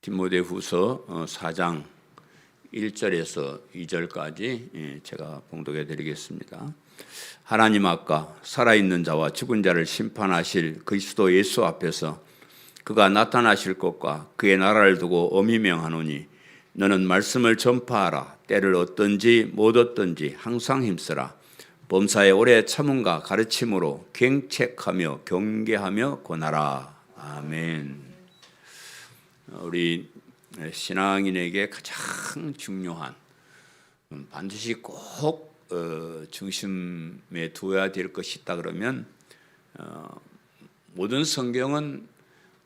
디모데후서 4장 1절에서 2절까지 제가 봉독해 드리겠습니다. 하나님 앞과 살아있는 자와 죽은 자를 심판하실 그리스도 예수 앞에서 그가 나타나실 것과 그의 나라를 두고 엄히 명하노니 너는 말씀을 전파하라. 때를 얻든지 못 얻든지 항상 힘쓰라. 범사에 오래 참음과 가르침으로 경책하며 경계하며 권하라. 아멘. 우리 신앙인에게 가장 중요한, 반드시 꼭 중심에 두어야 될 것이 있다 그러면 모든 성경은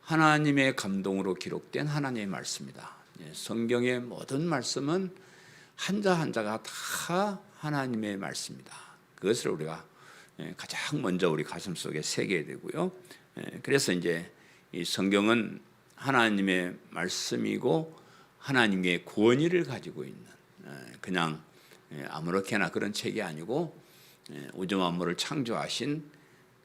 하나님의 감동으로 기록된 하나님의 말씀이다. 성경의 모든 말씀은 한자 한자가 다 하나님의 말씀이다. 그것을 우리가 가장 먼저 우리 가슴속에 새겨야 되고요. 그래서 이제 이 성경은 하나님의 말씀이고 하나님의 권위를 가지고 있는, 그냥 아무렇게나 그런 책이 아니고 우주 만물을 창조하신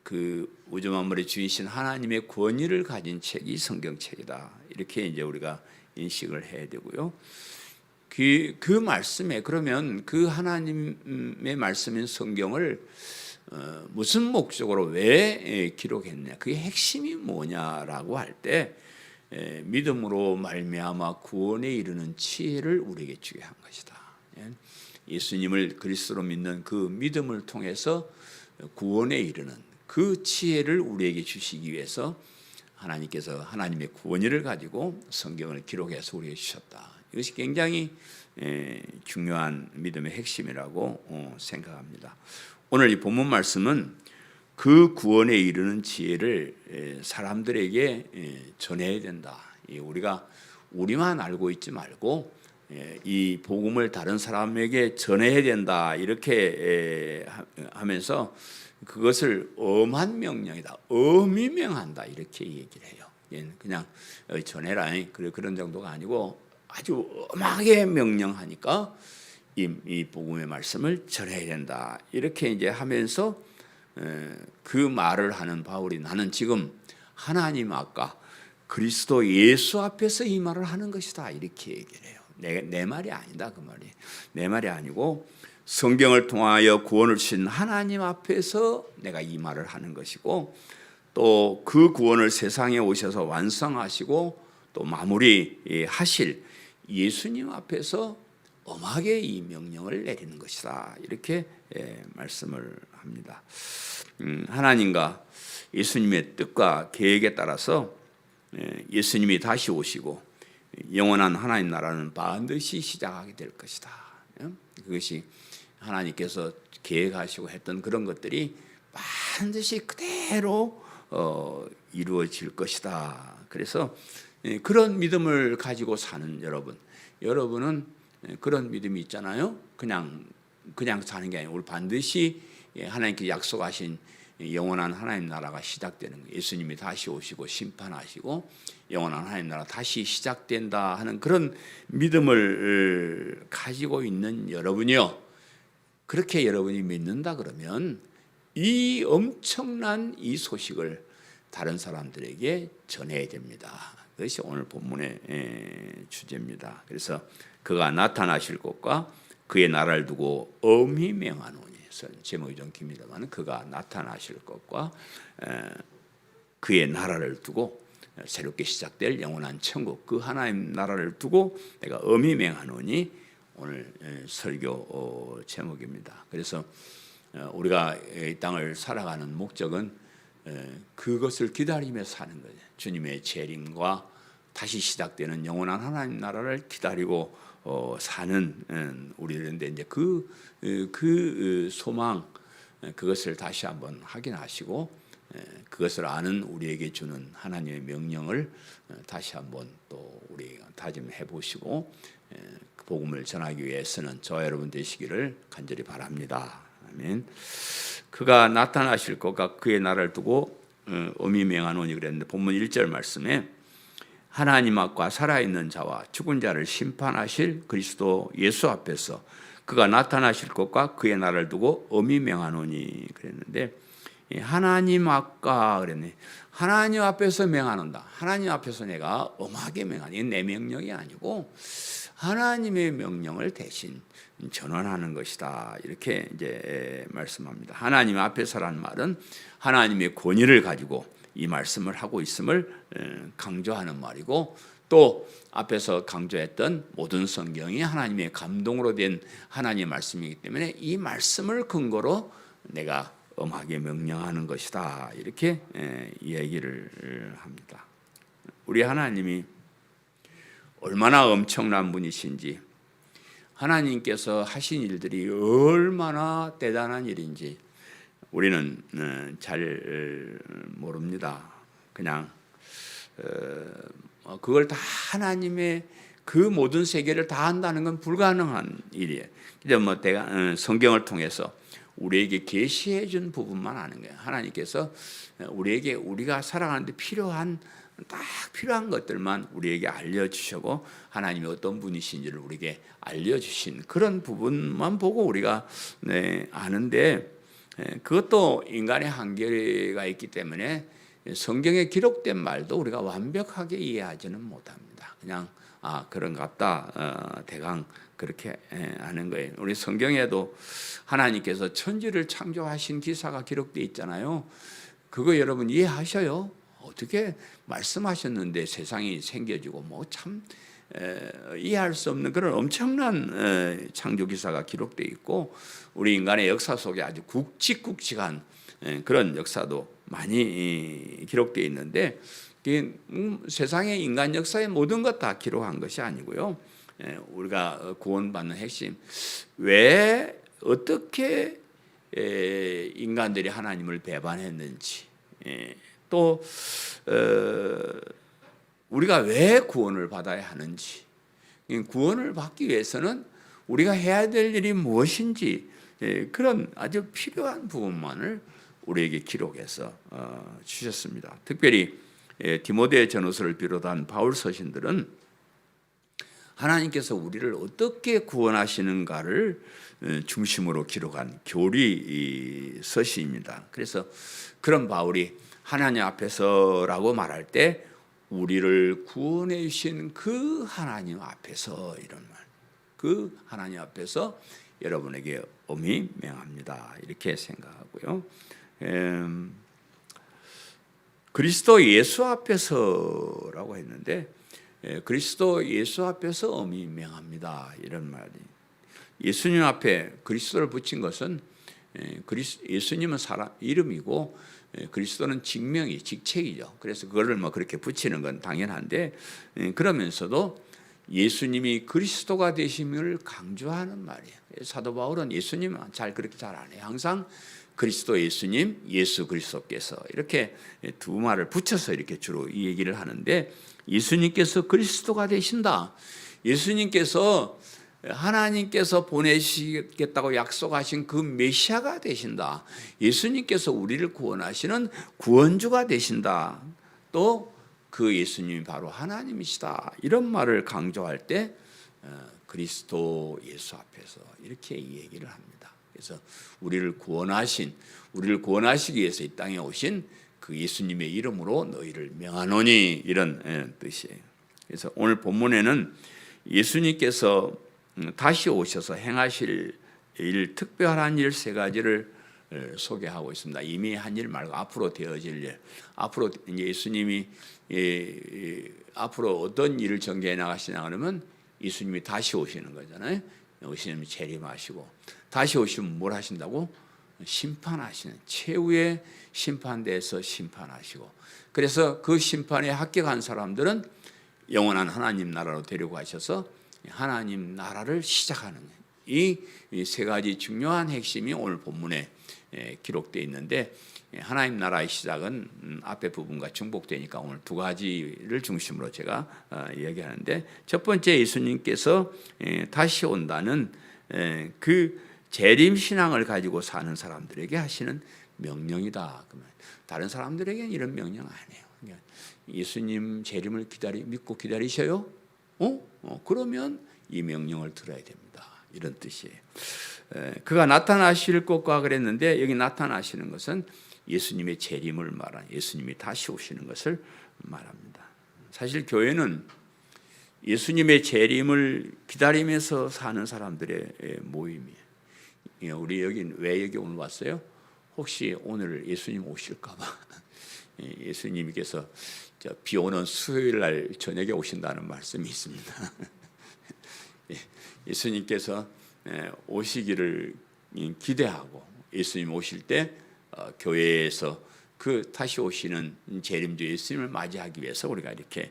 그 우주 만물의 주인이신 하나님의 권위를 가진 책이 성경책이다. 이렇게 이제 우리가 인식을 해야 되고요. 그 말씀에, 그러면 그 하나님의 말씀인 성경을 무슨 목적으로 왜 기록했냐, 그게 핵심이 뭐냐라고 할 때 믿음으로 말미암아 구원에 이르는 지혜를 우리에게 주게 한 것이다. 예수님을 그리스도로 믿는 그 믿음을 통해서 구원에 이르는 그 지혜를 우리에게 주시기 위해서 하나님께서 하나님의 구원을 가지고 성경을 기록해서 우리에게 주셨다. 이것이 굉장히 중요한 믿음의 핵심이라고 생각합니다. 오늘 이 본문 말씀은 그 구원에 이르는 지혜를 사람들에게 전해야 된다. 우리가 우리만 알고 있지 말고 이 복음을 다른 사람에게 전해야 된다. 이렇게 하면서 그것을 엄한 명령이다. 엄히 명한다. 이렇게 얘기를 해요. 그냥 전해라. 그런 정도가 아니고 아주 엄하게 명령하니까 이 복음의 말씀을 전해야 된다. 이렇게 이제 하면서 그 말을 하는 바울이, 나는 지금 하나님 앞과 그리스도 예수 앞에서 이 말을 하는 것이다. 이렇게 얘기를 해요. 내 말이 아니다. 그 말이 내 말이 아니고 성경을 통하여 구원을 주신 하나님 앞에서 내가 이 말을 하는 것이고, 또 그 구원을 세상에 오셔서 완성하시고 또 마무리하실 예수님 앞에서 엄하게 이 명령을 내리는 것이다. 이렇게 말씀을 합니다. 하나님과 예수님의 뜻과 계획에 따라서 예수님이 다시 오시고 영원한 하나님 나라는 반드시 시작하게 될 것이다. 그것이 하나님께서 계획하시고 했던 그런 것들이 반드시 그대로 이루어질 것이다. 그래서 그런 믿음을 가지고 사는 여러분은 그런 믿음이 있잖아요. 그냥 사는 게 아니고 우리 반드시 하나님께 약속하신 영원한 하나님 나라가 시작되는 거예요. 예수님이 다시 오시고 심판하시고 영원한 하나님 나라 다시 시작된다 하는 그런 믿음을 가지고 있는 여러분이요, 그렇게 여러분이 믿는다 그러면 이 엄청난 이 소식을 다른 사람들에게 전해야 됩니다. 그것이 오늘 본문의 주제입니다. 그래서 그가 나타나실 것과 그의 나라를 두고 엄히 명하노니, 제목이 좀 깁니다만 그가 나타나실 것과 그의 나라를 두고 새롭게 시작될 영원한 천국, 그 하나님 나라를 두고 내가 엄히 명하노니 오늘 설교 제목입니다. 그래서 우리가 이 땅을 살아가는 목적은 그것을 기다리며 사는 거예요. 주님의 재림과 다시 시작되는 영원한 하나님 나라를 기다리고 사는 우리들인데, 이제 그 소망, 그것을 다시 한번 확인하시고 그것을 아는 우리에게 주는 하나님의 명령을 다시 한번 또 우리 다짐해 보시고 복음을 전하기 위해서는 저와 여러분 되시기를 간절히 바랍니다. 아멘. 그가 나타나실 것과 그의 나라를 두고 엄히 명하노니 그랬는데, 본문 1절 말씀에 하나님 앞과 살아있는 자와 죽은 자를 심판하실 그리스도 예수 앞에서 그가 나타나실 것과 그의 나라를 두고 엄히 명하노니 그랬는데, 하나님 앞과 그랬네. 하나님 앞에서 명하는다. 하나님 앞에서 내가 엄하게 명하는, 이건 내 명령이 아니고 하나님의 명령을 대신 전환하는 것이다. 이렇게 이제 말씀합니다. 하나님 앞에서라는 말은 하나님의 권위를 가지고 이 말씀을 하고 있음을 강조하는 말이고, 또 앞에서 강조했던 모든 성경이 하나님의 감동으로 된 하나님의 말씀이기 때문에 이 말씀을 근거로 내가 엄하게 명령하는 것이다. 이렇게 얘기를 합니다. 우리 하나님이 얼마나 엄청난 분이신지, 하나님께서 하신 일들이 얼마나 대단한 일인지 우리는 잘 모릅니다. 그냥 그걸 다 하나님의 그 모든 세계를 다 한다는 건 불가능한 일이에요. 그래서 성경을 통해서 우리에게 계시해 준 부분만 아는 거예요. 하나님께서 우리에게 우리가 살아가는데 딱 필요한 것들만 우리에게 알려주시고 하나님이 어떤 분이신지를 우리에게 알려주신 그런 부분만 보고 우리가 아는데, 그것도 인간의 한계가 있기 때문에 성경에 기록된 말도 우리가 완벽하게 이해하지는 못합니다. 그냥 그런갑다 대강 그렇게 하는 거예요. 우리 성경에도 하나님께서 천지를 창조하신 기사가 기록되어 있잖아요. 그거 여러분 이해하셔요? 어떻게 말씀하셨는데 세상이 생겨지고 참 이해할 수 없는 그런 엄청난 창조 기사가 기록되어 있고, 우리 인간의 역사 속에 아주 굵직굵직한 그런 역사도 많이 기록되어 있는데, 세상의 인간 역사의 모든 것 다 기록한 것이 아니고요. 우리가 구원받는 핵심, 왜 어떻게 인간들이 하나님을 배반했는지, 또 우리가 왜 구원을 받아야 하는지, 구원을 받기 위해서는 우리가 해야 될 일이 무엇인지, 그런 아주 필요한 부분만을 우리에게 기록해서 주셨습니다. 특별히 디모데 전후서를 비롯한 바울 서신들은 하나님께서 우리를 어떻게 구원하시는가를 중심으로 기록한 교리 서신입니다. 그래서 그런 바울이 하나님 앞에서라고 말할 때 우리를 구원해 주신 그 하나님 앞에서, 이런 말, 그 하나님 앞에서 여러분에게 엄히 명합니다. 이렇게 생각하고요. 그리스도 예수 앞에서라고 했는데, 그리스도 예수 앞에서 엄히 명합니다. 이런 말이, 예수님 앞에 그리스도를 붙인 것은 예수님은 사람 이름이고 그리스도는 직책이죠. 그래서 그거를 그렇게 붙이는 건 당연한데, 그러면서도 예수님이 그리스도가 되심을 강조하는 말이에요. 사도 바울은 예수님 그렇게 잘 안 해요. 항상 그리스도 예수님, 예수 그리스도께서, 이렇게 두 말을 붙여서 이렇게 주로 이 얘기를 하는데, 예수님께서 그리스도가 되신다. 예수님께서 하나님께서 보내시겠다고 약속하신 그 메시아가 되신다. 예수님께서 우리를 구원하시는 구원주가 되신다. 또 그 예수님이 바로 하나님이시다. 이런 말을 강조할 때 그리스도 예수 앞에서 이렇게 이 얘기를 합니다. 그래서 우리를 구원하시기 위해서 이 땅에 오신 그 예수님의 이름으로 너희를 명하노니, 이런 뜻이에요. 그래서 오늘 본문에는 예수님께서 다시 오셔서 행하실 일, 특별한 일 세 가지를 소개하고 있습니다. 이미 한 일 말고 앞으로 되어질 일, 앞으로 예수님이 앞으로 어떤 일을 전개해 나가시냐 그러면 예수님이 다시 오시는 거잖아요. 예수님이 재림하시고 다시 오시면 뭘 하신다고? 심판하시는, 최후의 심판대에서 심판하시고, 그래서 그 심판에 합격한 사람들은 영원한 하나님 나라로 데려가셔서 하나님 나라를 시작하는 거예요. 이 세 가지 중요한 핵심이 오늘 본문에 기록되어 있는데, 하나님 나라의 시작은 앞에 부분과 중복되니까 오늘 두 가지를 중심으로 제가 얘기하는데, 첫 번째, 예수님께서 다시 온다는 그 재림 신앙을 가지고 사는 사람들에게 하시는 명령이다. 다른 사람들에게는 이런 명령 안 해요. 예수님 재림을 믿고 기다리셔요? 그러면 이 명령을 들어야 됩니다. 이런 뜻이에요. 그가 나타나실 것과 그랬는데, 여기 나타나시는 것은 예수님의 재림을 말하는, 예수님이 다시 오시는 것을 말합니다. 사실 교회는 예수님의 재림을 기다리면서 사는 사람들의 모임이에요. 우리 왜 여기 오늘 왔어요? 혹시 오늘 예수님 오실까 봐. 예수님께서 비 오는 수요일 날 저녁에 오신다는 말씀이 있습니다. 예수님께서 오시기를 기대하고 예수님 오실 때 교회에서 그 다시 오시는 재림주 예수님을 맞이하기 위해서 우리가 이렇게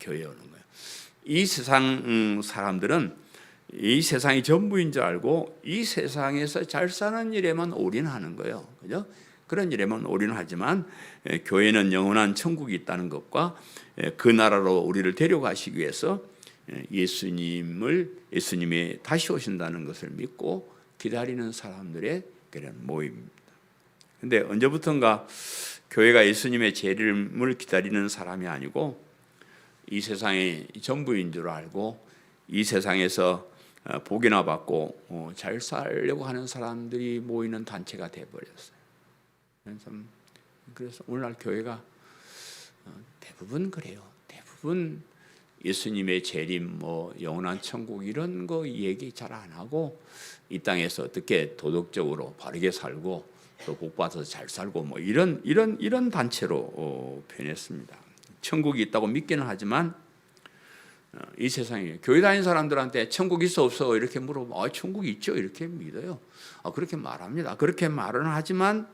교회에 오는 거예요. 이 세상 사람들은 이 세상이 전부인 줄 알고 이 세상에서 잘 사는 일에만 올인하는 거예요. 그죠? 그런 일에만 올인하지만 교회는 영원한 천국이 있다는 것과 그 나라로 우리를 데려가시기 위해서 예수님이 다시 오신다는 것을 믿고 기다리는 사람들의 그런 모임입니다. 근데 언제부턴가 교회가 예수님의 재림을 기다리는 사람이 아니고 이 세상의 전부인 줄 알고 이 세상에서 복이나 받고 잘 살려고 하는 사람들이 모이는 단체가 되어버렸어요. 그래서 오늘날 교회가 대부분 그래요. 대부분 예수님의 재림, 영원한 천국 이런 거 얘기 잘 안 하고 이 땅에서 어떻게 도덕적으로 바르게 살고 또 복받아서 잘 살고 이런 단체로 변했습니다. 천국이 있다고 믿기는 하지만 이 세상에 교회 다니는 사람들한테 천국 있어 없어 이렇게 물어보면 천국이 있죠 이렇게 믿어요. 그렇게 말합니다. 그렇게 말은 하지만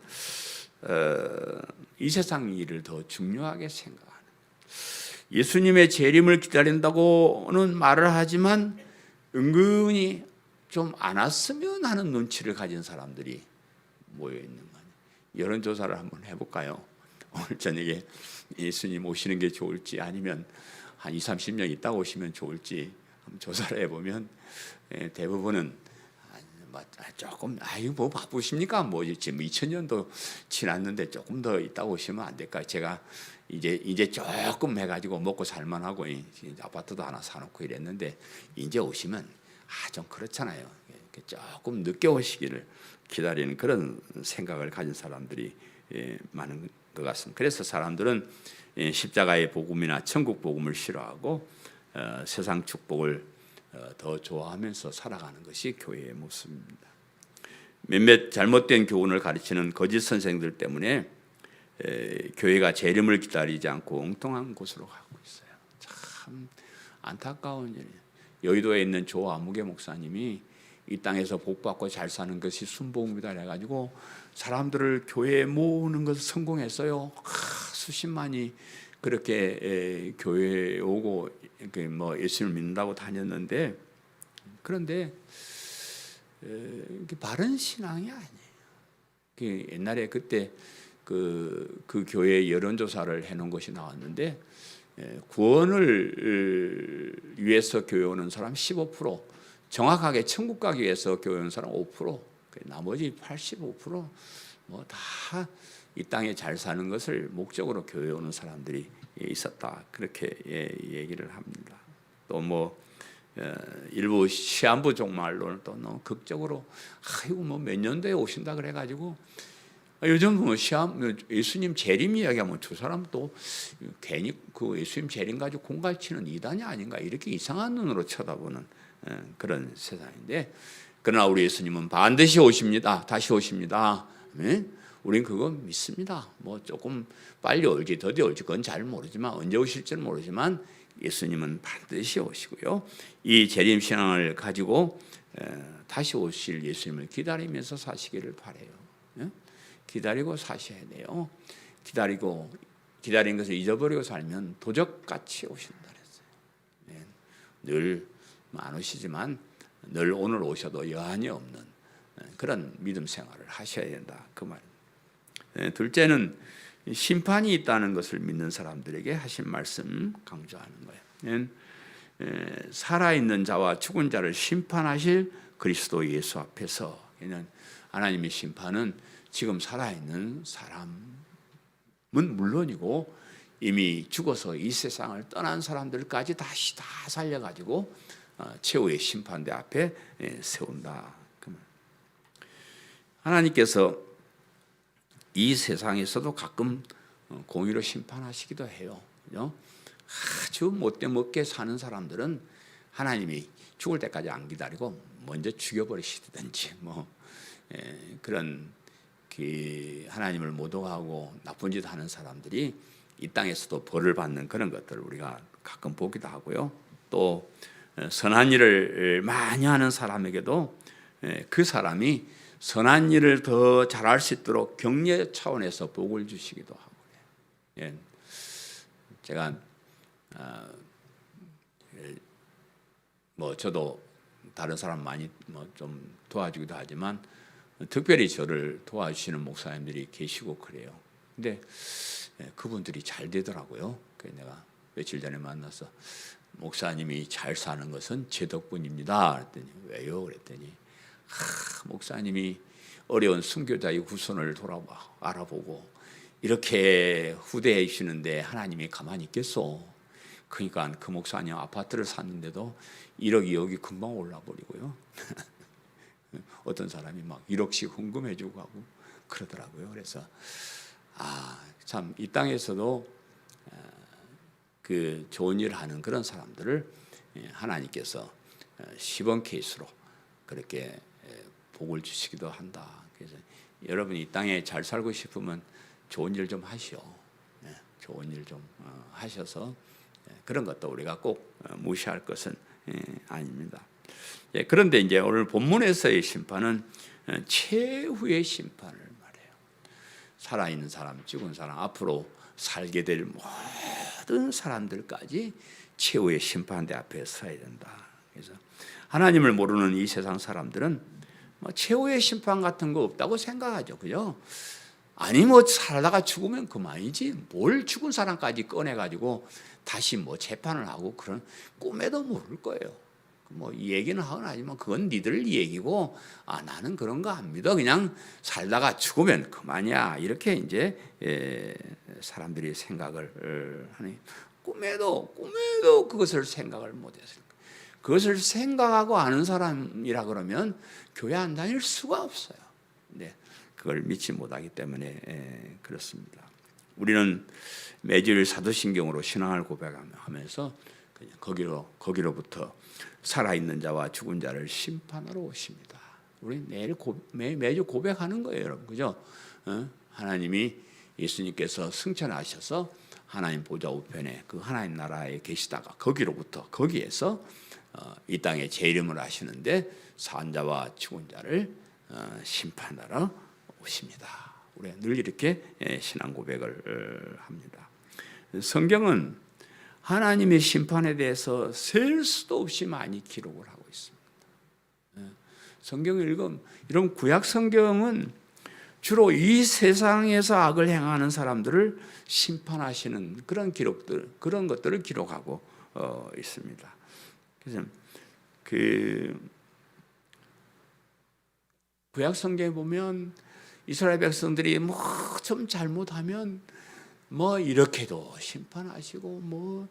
이 세상 일을 더 중요하게 생각하는, 예수님의 재림을 기다린다고는 말을 하지만 은근히 좀 안 왔으면 하는 눈치를 가진 사람들이 모여 있는 거예요. 여론조사를 한번 해볼까요? 오늘 저녁에 예수님 오시는 게 좋을지 아니면 한 20, 30년 있다가 오시면 좋을지 한번 조사를 해보면 대부분은 조금 뭐 바쁘십니까? 지금 2000년도 지났는데 조금 더 있다가 오시면 안 될까요? 제가 이제 조금 해가지고 먹고 살만하고 아파트도 하나 사놓고 이랬는데 이제 오시면 좀 그렇잖아요. 조금 늦게 오시기를 기다리는 그런 생각을 가진 사람들이 많은 것 같습니다. 그래서 사람들은 십자가의 복음이나 천국 복음을 싫어하고 세상 축복을 더 좋아하면서 살아가는 것이 교회의 모습입니다. 몇몇 잘못된 교훈을 가르치는 거짓 선생들 때문에 교회가 재림을 기다리지 않고 엉뚱한 곳으로 가고 있어요. 참 안타까운 일이에요. 여의도에 있는 조 아무개 목사님이 이 땅에서 복받고 잘 사는 것이 순복음이다 해가지고 사람들을 교회에 모으는 것을 성공했어요. 수십만이 그렇게 교회에 오고 예수님을 믿는다고 다녔는데, 그런데 바른 신앙이 아니에요. 옛날에 그때 그 교회 여론조사를 해놓은 것이 나왔는데 구원을 위해서 교회 오는 사람 15%, 정확하게 천국 가기 위해서 교회 오는 사람 5%, 나머지 85% 다 이 땅에 잘 사는 것을 목적으로 교회 오는 사람들이 있었다. 그렇게 얘기를 합니다. 또 일부 시한부 종말로는 또 너무 극적으로 몇 년도에 오신다 그래가지고 요즘 예수님 재림 이야기하면 두 사람 또 괜히 그 예수님 재림 가지고 공갈치는 이단이 아닌가 이렇게 이상한 눈으로 쳐다보는 그런 세상인데, 그러나 우리 예수님은 반드시 오십니다. 다시 오십니다. 우린 그거 믿습니다. 조금 빨리 올지 더디 올지 그건 잘 모르지만, 언제 오실지는 모르지만 예수님은 반드시 오시고요. 이 재림 신앙을 가지고 다시 오실 예수님을 기다리면서 사시기를 바라요. 기다리고 사셔야 돼요. 기다린 것을 잊어버리고 살면 도적같이 오신다 그랬어요. 늘 안 오시지만 늘 오늘 오셔도 여한이 없는 그런 믿음 생활을 하셔야 된다 그 말입니다. 둘째는 심판이 있다는 것을 믿는 사람들에게 하신 말씀 강조하는 거예요. 살아있는 자와 죽은 자를 심판하실 그리스도 예수 앞에서, 하나님의 심판은 지금 살아있는 사람은 물론이고 이미 죽어서 이 세상을 떠난 사람들까지 다시 다 살려가지고 최후의 심판대 앞에 세운다. 하나님께서 이 세상에서도 가끔 공의로 심판하시기도 해요. 아주 못돼 먹게 사는 사람들은 하나님이 죽을 때까지 안 기다리고 먼저 죽여버리시든지 그런 하나님을 모독하고 나쁜 짓 하는 사람들이 이 땅에서도 벌을 받는 그런 것들을 우리가 가끔 보기도 하고요. 또 선한 일을 많이 하는 사람에게도 그 사람이 선한 일을 더 잘할 수 있도록 격려 차원에서 복을 주시기도 하고 그래요. 제가 저도 다른 사람 많이 좀 도와주기도 하지만 특별히 저를 도와주시는 목사님들이 계시고 그래요. 근데 그분들이 잘 되더라고요. 그래서 내가 며칠 전에 만나서 목사님이 잘 사는 것은 제 덕분입니다. 그랬더니 왜요? 그랬더니 목사님이 어려운 순교자의 후손을 알아보고 이렇게 후대해 주시는데 하나님이 가만히 있겠소? 그러니까 그 목사님 아파트를 샀는데도 1억, 2억이 금방 올라버리고요. 어떤 사람이 막 1억씩 헌금해주고 하고 그러더라고요. 그래서 참 이 땅에서도 그 좋은 일을 하는 그런 사람들을 하나님께서 시범 케이스로 그렇게 복을 주시기도 한다. 그래서 여러분이 이 땅에 잘 살고 싶으면 좋은 일 좀 하시오. 좋은 일 좀 하셔서 그런 것도 우리가 꼭 무시할 것은 아닙니다. 그런데 이제 오늘 본문에서의 심판은 최후의 심판을 말해요. 살아있는 사람, 죽은 사람, 앞으로 살게 될 모든 사람들까지 최후의 심판대 앞에 서야 된다. 그래서 하나님을 모르는 이 세상 사람들은 최후의 심판 같은 거 없다고 생각하죠. 그죠? 아니 살다가 죽으면 그만이지 뭘 죽은 사람까지 꺼내가지고 다시 재판을 하고 그런 꿈에도 모를 거예요. 이 얘기는 하긴 하지만 그건 니들 얘기고 나는 그런 거 안 믿어. 그냥 살다가 죽으면 그만이야. 이렇게 이제 사람들이 생각을 하니 꿈에도 그것을 생각을 못했어요. 그것을 생각하고 아는 사람이라 그러면 교회 안 다닐 수가 없어요. 네, 그걸 믿지 못하기 때문에 그렇습니다. 우리는 매주일 사도신경으로 신앙을 고백하면서 거기로부터 살아있는 자와 죽은 자를 심판하러 오십니다. 우리 매주 고백하는 거예요, 여러분. 그죠? 하나님이 예수님께서 승천하셔서 하나님 보좌 우편에 그 하나님 나라에 계시다가 거기에서 이 땅에 재림을 하시는데 산자와 죽은 자를 심판하러 오십니다. 우리가 늘 이렇게 신앙 고백을 합니다. 성경은 하나님의 심판에 대해서 셀 수도 없이 많이 기록을 하고 있습니다. 성경을 읽으면 이런 구약 성경은 주로 이 세상에서 악을 행하는 사람들을 심판하시는 그런 것들을 기록하고 있습니다. 그래서 구약 성경에 보면 이스라엘 백성들이 좀 잘못하면 이렇게도 심판하시고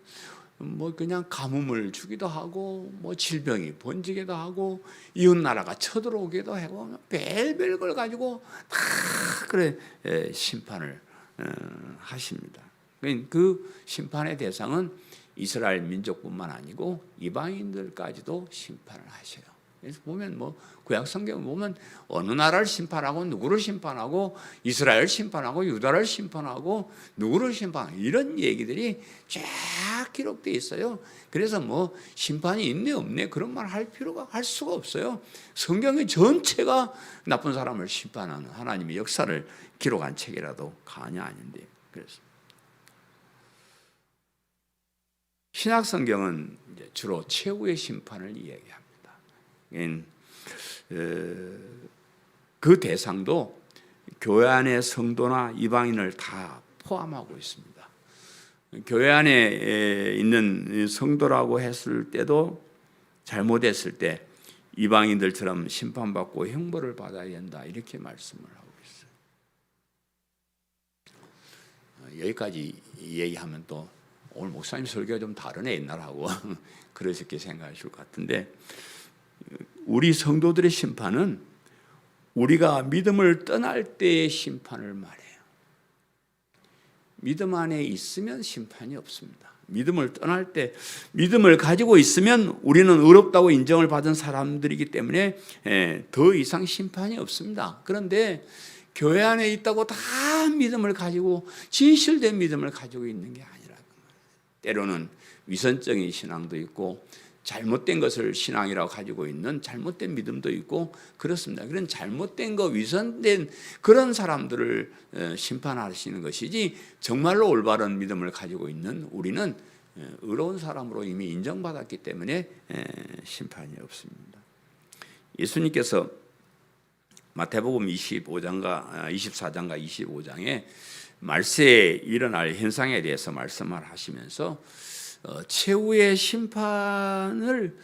그냥 가뭄을 주기도 하고 질병이 번지기도 하고 이웃 나라가 쳐들어오기도 하고 별별 걸 가지고 다 그래 심판을 하십니다. 그 심판의 대상은 이스라엘 민족뿐만 아니고 이방인들까지도 심판을 하셔요. 그래서 보면 구약 성경 보면 어느 나라를 심판하고 누구를 심판하고 이스라엘 심판하고 유다를 심판하고 누구를 심판하고 이런 얘기들이 쫙 기록되어 있어요. 그래서 심판이 있네 없네 그런 말 할 수가 없어요. 성경의 전체가 나쁜 사람을 심판하는 하나님의 역사를 기록한 책이라도 과언이 아닌데 그래서 신약 성경은 주로 최후의 심판을 이야기합니다. 그 대상도 교회 안의 성도나 이방인을 다 포함하고 있습니다. 교회 안에 있는 성도라고 했을 때도 잘못했을 때 이방인들처럼 심판받고 형벌을 받아야 된다 이렇게 말씀을 하고 있어요. 여기까지 얘기하면 또 오늘 목사님 설교가 좀 다르네 옛날하고 그러셨게 생각하실 것 같은데 우리 성도들의 심판은 우리가 믿음을 떠날 때의 심판을 말해요. 믿음 안에 있으면 심판이 없습니다. 믿음을 떠날 때, 믿음을 가지고 있으면 우리는 의롭다고 인정을 받은 사람들이기 때문에 더 이상 심판이 없습니다. 그런데 교회 안에 있다고 다 믿음을 가지고 진실된 믿음을 가지고 있는 게 아니라, 때로는 위선적인 신앙도 있고 잘못된 것을 신앙이라고 가지고 있는 잘못된 믿음도 있고 그렇습니다. 그런 잘못된 거, 위선된 그런 사람들을 심판하시는 것이지, 정말로 올바른 믿음을 가지고 있는 우리는 의로운 사람으로 이미 인정받았기 때문에 심판이 없습니다. 예수님께서 마태복음 24장과 25장에 말세에 일어날 현상에 대해서 말씀을 하시면서 최후의 심판을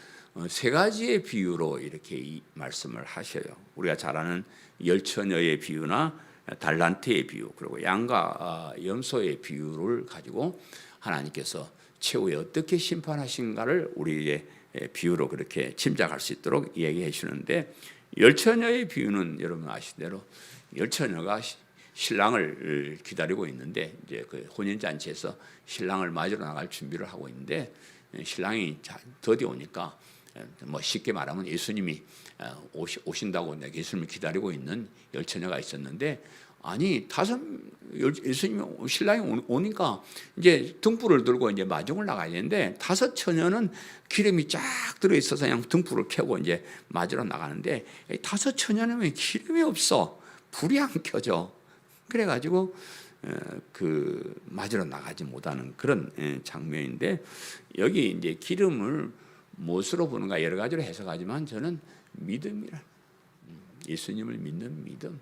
세 가지의 비유로 이렇게 말씀을 하셔요. 우리가 잘 아는 열처녀의 비유나 달란트의 비유, 그리고 양과 염소의 비유를 가지고 하나님께서 최후에 어떻게 심판하신가를 우리의 비유로 그렇게 짐작할 수 있도록 얘기해 주는데, 열처녀의 비유는 여러분 아시대로 열처녀가 신랑을 기다리고 있는데, 이제 그 혼인잔치에서 신랑을 맞으러 나갈 준비를 하고 있는데, 신랑이 더디 오니까 뭐 쉽게 말하면 예수님이 오신다고 예수님을 기다리고 있는 열처녀가 있었는데, 아니 예수님이 신랑이 오니까 이제 등불을 들고 이제 마중을 나가야 되는데, 다섯 처녀는 기름이 쫙 들어 있어서 그냥 등불을 켜고 이제 맞으러 나가는데, 다섯 처녀는 왜 기름이 없어? 불이 안 켜져. 그래가지고 그 맞으러 나가지 못하는 그런 장면인데, 여기 이제 기름을 무엇으로 보는가 여러 가지로 해석하지만 저는 믿음이라, 예수님을 믿는 믿음.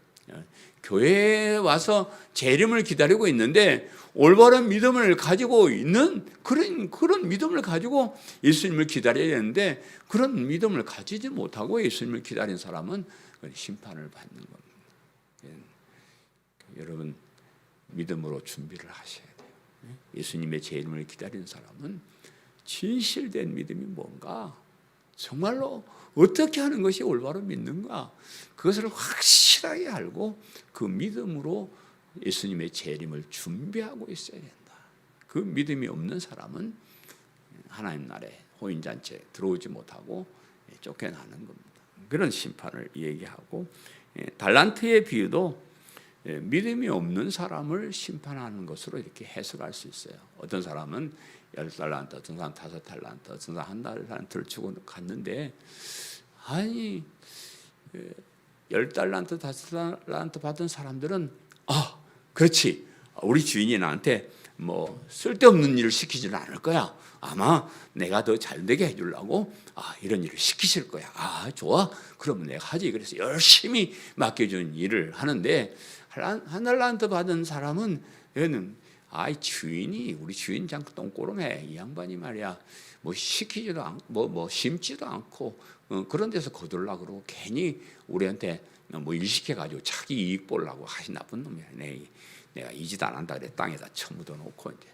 교회에 와서 재림을 기다리고 있는데 올바른 믿음을 가지고 있는 그런 믿음을 가지고 예수님을 기다려야 되는데, 그런 믿음을 가지지 못하고 예수님을 기다린 사람은 심판을 받는 겁니다. 여러분, 믿음으로 준비를 하셔야 돼요. 예수님의 재림을 기다리는 사람은 진실된 믿음이 뭔가, 정말로 어떻게 하는 것이 올바로 믿는가, 그것을 확실하게 알고 그 믿음으로 예수님의 재림을 준비하고 있어야 된다. 그 믿음이 없는 사람은 하나님 나라에 혼인잔치에 들어오지 못하고 쫓겨나는 겁니다. 그런 심판을 얘기하고, 달란트의 비유도 믿음이 없는 사람을 심판하는 것으로 이렇게 해석할 수 있어요. 어떤 사람은 10달란트, 어떤 사람 5달란트, 어떤 사람 1달란트를 주고 갔는데, 아니 10달란트, 5달란트 받은 사람들은 그렇지, 우리 주인이 나한테 뭐 쓸데없는 일을 시키지는 않을 거야. 아마 내가 더 잘되게 해주려고 이런 일을 시키실 거야. 좋아, 그러면 내가 하지. 그래서 열심히 맡겨준 일을 하는데, 한 달란트 받은 사람은 얘는 주인이, 우리 주인 장 똥꼬름해, 이 양반이 말이야, 뭐 시키지도 않고 뭐 심지도 않고 그런 데서 거둘라 그러고 괜히 우리한테 뭐 일 시켜가지고 자기 이익 보려고 하시 나쁜 놈이야. 내가 이 짓 안 한다 그래 땅에다 처묻어 놓고 이제.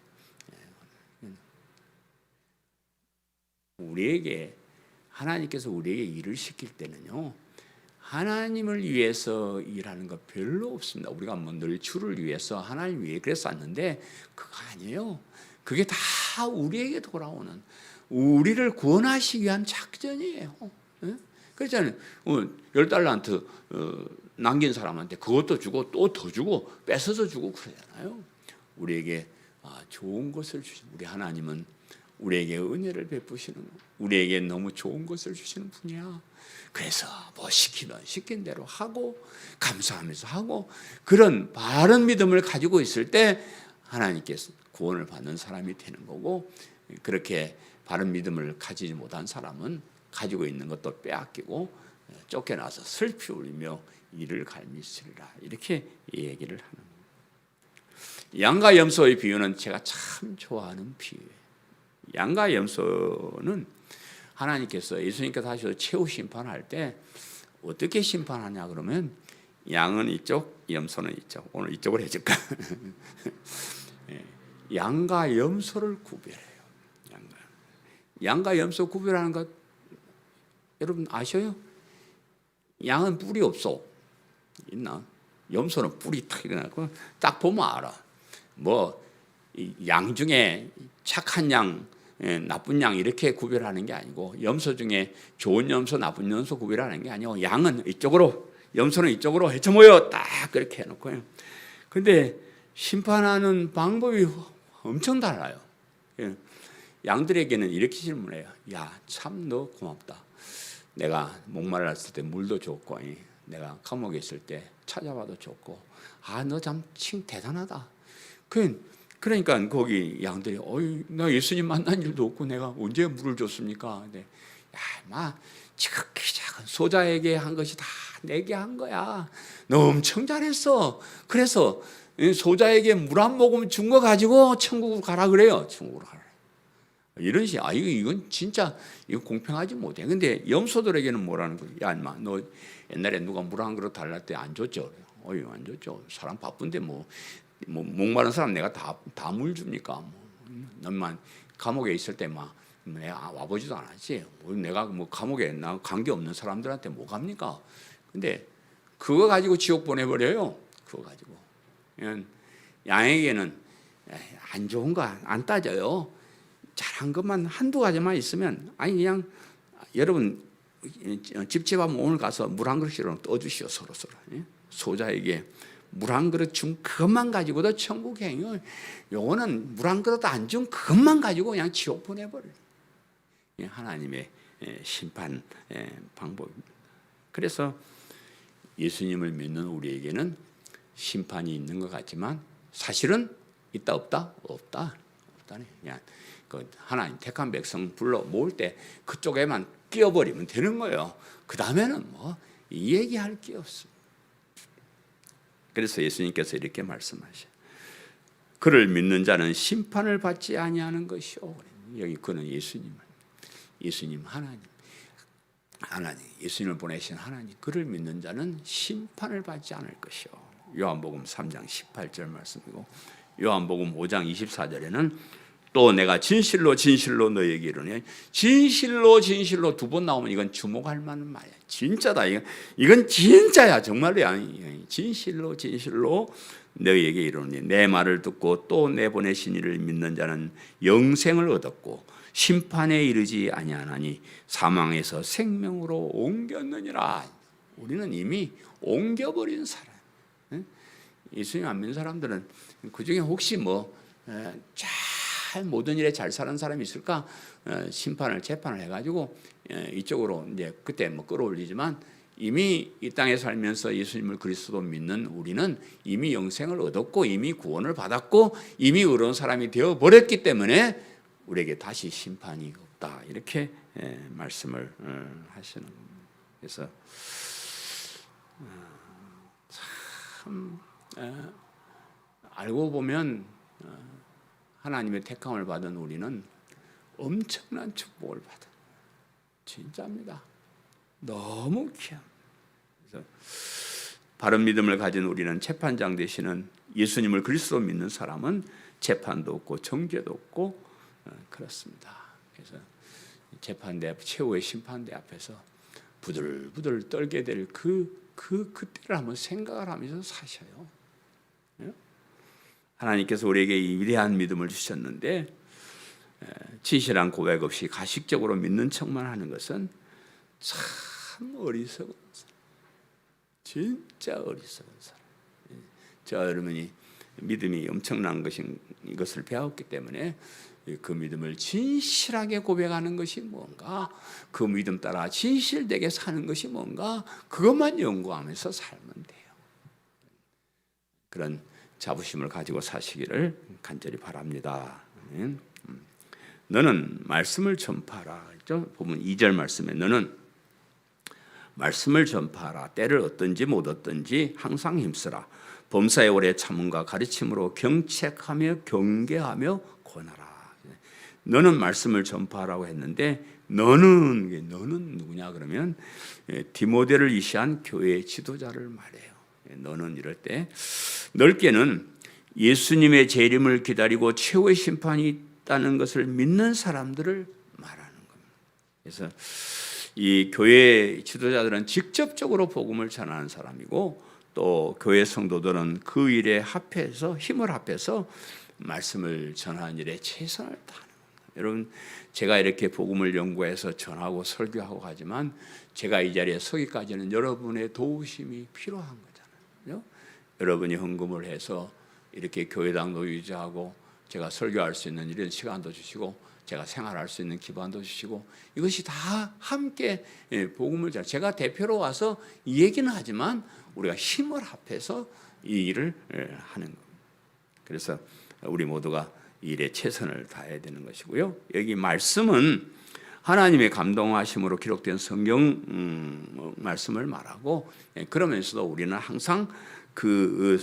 우리에게 하나님께서 우리에게 일을 시킬 때는요, 하나님을 위해서 일하는 거 별로 없습니다. 우리가 뭐 늘 주를 위해서, 하나님 위해 그래서 왔는데 그거 아니에요. 그게 다 우리에게 돌아오는, 우리를 구원하시기 위한 작전이에요. 그렇잖아요. 10달란트 남긴 사람한테 그것도 주고 또 더 주고 뺏어서 주고 그러잖아요. 우리에게 좋은 것을 주신 우리 하나님은 우리에게 은혜를 베푸시는, 우리에게 너무 좋은 것을 주시는 분이야. 그래서 뭐 시키면 시킨 대로 하고 감사하면서 하고, 그런 바른 믿음을 가지고 있을 때 하나님께서 구원을 받는 사람이 되는 거고, 그렇게 바른 믿음을 가지지 못한 사람은 가지고 있는 것도 빼앗기고 쫓겨나서 슬피 울리며 이를 갈미시리라, 이렇게 얘기를 하는 거예요. 양과 염소의 비유는 제가 참 좋아하는 비유예요. 양과 염소는 하나님께서, 예수님께서 하셔서 최후 심판할 때 어떻게 심판하냐 그러면, 양은 이쪽, 염소는 이쪽. 오늘 이쪽으로 해줄까? 양과 염소를 구별해요. 양과 염소 구별하는 것 여러분 아셔요? 양은 뿔이 없어. 있나? 염소는 뿔이 탁 일어나고 딱 보면 알아. 뭐 양 중에 착한 양, 나쁜 양 이렇게 구별하는 게 아니고 염소 중에 좋은 염소, 나쁜 염소 구별하는 게 아니고 양은 이쪽으로, 염소는 이쪽으로 해쳐 모여 딱 그렇게 해놓고요. 근데 심판하는 방법이 엄청 달라요. 양들에게는 이렇게 질문해요. 야, 참 너 고맙다. 내가 목말랐을 때 물도 줬고, 내가 감옥에 있을 때 찾아봐도 줬고, 너 참 대단하다. 그러니까 거기 양들이 나 예수님 만난 일도 없고 내가 언제 물을 줬습니까? 근데 지극히 작은 소자에게 한 것이 다 내게 한 거야. 너 엄청 잘했어. 그래서 소자에게 물 한 모금 준 거 가지고 천국으로 가라 그래요. 천국으로 가라. 이런 식, 이건 진짜 이거 공평하지 못해. 근데 염소들에게는 뭐라는 거야? 야, 인마, 너 옛날에 누가 물 한 그릇 달랄 때 안 줬죠? 안 줬죠. 사람 바쁜데 목마른 사람 내가 다 물 줍니까? 너만 감옥에 있을 때 내가 와보지도 않았지. 내가 감옥에 나 관계 없는 사람들한테 뭐 갑니까? 근데 그거 가지고 지옥 보내버려요. 그거 가지고. 양에게는 안 좋은 거 안 따져요. 잘한 것만 한두 가지만 있으면 그냥 여러분 집집하면 오늘 가서 물 한 그릇이라도 떠주시오. 서로. 소자에게 물 한 그릇 준 그것만 가지고도 천국 행요. 요거는 물 한 그릇 안 준 그것만 가지고 그냥 지옥 보내버려요. 하나님의 심판 방법입니다. 그래서 예수님을 믿는 우리에게는 심판이 있는 것 같지만 사실은 있다 없다? 없다네. 그냥 하나님 택한 백성 불러 모을 때 그쪽에만 끼어버리면 되는 거예요. 그 다음에는 이 얘기할 게 없습니다. 그래서 예수님께서 이렇게 말씀하셔요. 그를 믿는 자는 심판을 받지 아니하는 것이요. 여기 그는 예수님 하나님, 예수님을 보내신 하나님, 그를 믿는 자는 심판을 받지 않을 것이요. 요한복음 3장 18절 말씀이고 요한복음 5장 24절에는 또 내가 진실로 너에게 이르노니, 진실로 두 번 나오면 이건 주목할 만한 말이야. 진짜다. 이건 진짜야. 정말로야. 진실로 너에게 이르노니 내 말을 듣고 또 내 보내신 이를 믿는 자는 영생을 얻었고 심판에 이르지 아니하나니 사망에서 생명으로 옮겼느니라. 우리는 이미 옮겨버린 사람. 예수님 안 믿는 사람들은 그중에 혹시 모든 일에 잘 사는 사람이 있을까? 재판을 해가지고 이쪽으로 이제 그때 끌어올리지만 이미 이 땅에 살면서 예수님을 그리스도 믿는 우리는 이미 영생을 얻었고 이미 구원을 받았고 이미 의로운 사람이 되어 버렸기 때문에 우리에게 다시 심판이 없다. 이렇게 말씀을 하시는 겁니다. 그래서 참 알고 보면 하나님의 택함을 받은 우리는 엄청난 축복을 받아. 진짜입니다. 너무 귀합니다. 그래서 바른 믿음을 가진 우리는 재판장 되시는 예수님을 그리스도 믿는 사람은 재판도 없고 정죄도 없고 그렇습니다. 그래서 재판대 앞, 최후의 심판대 앞에서 부들부들 떨게 될 그때를 한번 생각을 하면서 사셔요. 하나님께서 우리에게 이 위대한 믿음을 주셨는데 진실한 고백 없이 가식적으로 믿는 척만 하는 것은 참 어리석은 사람. 진짜 어리석은 사람. 저 여러분이 믿음이 엄청난 것을 배웠기 때문에 그 믿음을 진실하게 고백하는 것이 뭔가, 그 믿음 따라 진실되게 사는 것이 뭔가, 그것만 연구하면서 살면 돼요. 그런 자부심을 가지고 사시기를 간절히 바랍니다. 너는 말씀을 전파하라. 보면 2절 말씀에 너는 말씀을 전파하라. 때를 얻든지 못 얻든지 항상 힘쓰라. 범사의 오래 참음과 가르침으로 경책하며 경계하며 권하라. 너는 말씀을 전파하라고 했는데 너는 누구냐 그러면 디모데를 이시한 교회의 지도자를 말해요. 너는 이럴 때 넓게는 예수님의 재림을 기다리고 최후의 심판이 있다는 것을 믿는 사람들을 말하는 겁니다. 그래서 이 교회 지도자들은 직접적으로 복음을 전하는 사람이고 또 교회 성도들은 그 일에 합해서 힘을 합해서 말씀을 전하는 일에 최선을 다하는 겁니다. 여러분, 제가 이렇게 복음을 연구해서 전하고 설교하고 하지만 제가 이 자리에 서기까지는 여러분의 도우심이 필요한 거잖아요. 여러분이 헌금을 해서 이렇게 교회당도 유지하고 제가 설교할 수 있는 이런 시간도 주시고 제가 생활할 수 있는 기반도 주시고 이것이 다 함께 복음을 제가 대표로 와서 이 얘기는 하지만 우리가 힘을 합해서 이 일을 하는 겁니다. 그래서 우리 모두가 이 일에 최선을 다해야 되는 것이고요. 여기 말씀은 하나님의 감동하심으로 기록된 성경 말씀을 말하고 그러면서도 우리는 항상 그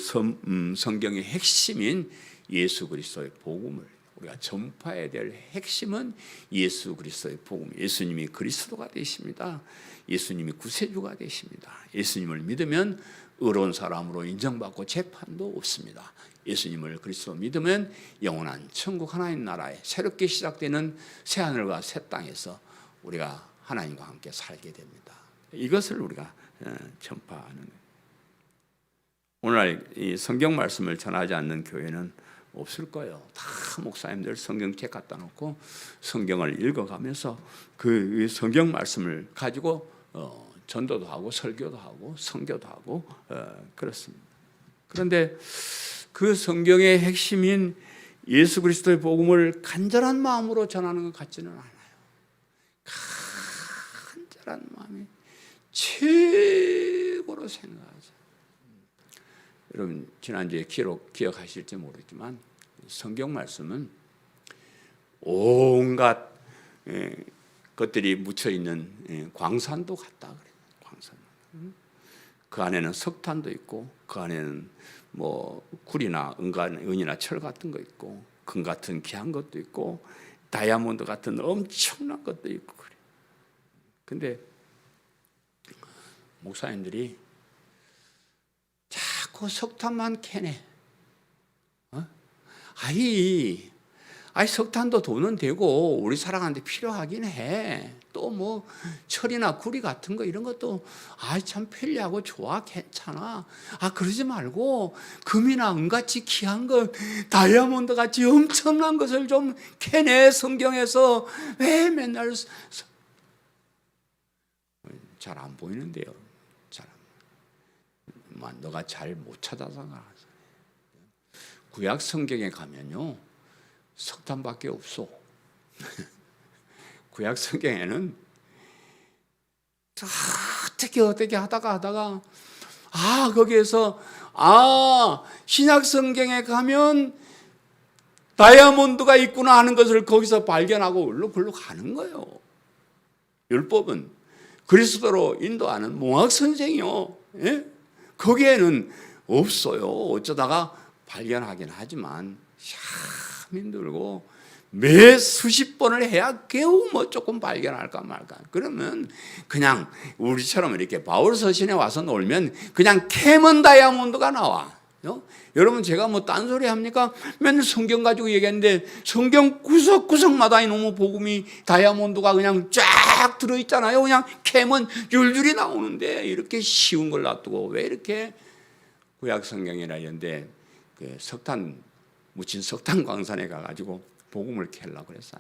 성경의 핵심인 예수 그리스도의 복음을 우리가 전파해야 될 핵심은 예수 그리스도의 복음. 예수님이 그리스도가 되십니다. 예수님이 구세주가 되십니다. 예수님을 믿으면 의로운 사람으로 인정받고 재판도 없습니다. 예수님을 그리스도 믿으면 영원한 천국 하나님 나라에 새롭게 시작되는 새하늘과 새 땅에서 우리가 하나님과 함께 살게 됩니다. 이것을 우리가 전파하는 거예요. 오늘날 이 성경 말씀을 전하지 않는 교회는 없을 거예요. 다 목사님들 성경책 갖다 놓고 성경을 읽어가면서 그 성경 말씀을 가지고 전도도 하고 설교도 하고 선교도 하고 그렇습니다. 그런데 그 성경의 핵심인 예수 그리스도의 복음을 간절한 마음으로 전하는 것 같지는 않아요. 간절한 마음이 최고로 생각하죠. 여러분 지난주에 기억하실지 모르지만 성경 말씀은 온갖 것들이 묻혀 있는 광산도 같다 그래요. 광산. 그 안에는 석탄도 있고 그 안에는 뭐 굴이나 은이나 철 같은 거 있고 금 같은 귀한 것도 있고 다이아몬드 같은 엄청난 것도 있고 그래. 근데 목사님들이 자꾸 석탄만 캐네. 아이 석탄도 돈은 되고 우리 살아가는데 필요하긴 해. 또 뭐 철이나 구리 같은 거 이런 것도 참 편리하고 좋아 괜찮아. 그러지 말고 금이나 은같이 귀한 것, 다이아몬드 같이 엄청난 것을 좀 캐내. 성경에서 왜 맨날 잘 안 보이는데요. 너가 잘 못 찾아서 구약 성경에 가면요 석탄밖에 없어. 구약 성경에는 어떻게 하다가 거기에서 신약 성경에 가면 다이아몬드가 있구나 하는 것을 거기서 발견하고 글로 가는 거예요. 율법은 그리스도로 인도하는 몽학 선생이요. 예? 거기에는 없어요. 어쩌다가 발견하긴 하지만 참 힘들고 매 수십 번을 해야 겨우 뭐 조금 발견할까 말까. 그러면 그냥 우리처럼 이렇게 바울 서신에 와서 놀면 그냥 캐먼 다이아몬드가 나와. 여러분 제가 뭐 딴소리 합니까? 맨날 성경 가지고 얘기했는데 성경 구석구석마다 이놈의 복음이 다이아몬드가 그냥 쫙 들어있잖아요. 그냥 캐면 줄줄이 나오는데 이렇게 쉬운 걸 놔두고 왜 이렇게 구약 성경이라 이런데 그 석탄 묻힌 석탄 광산에 가가지고 복음을 캐려고 그랬어.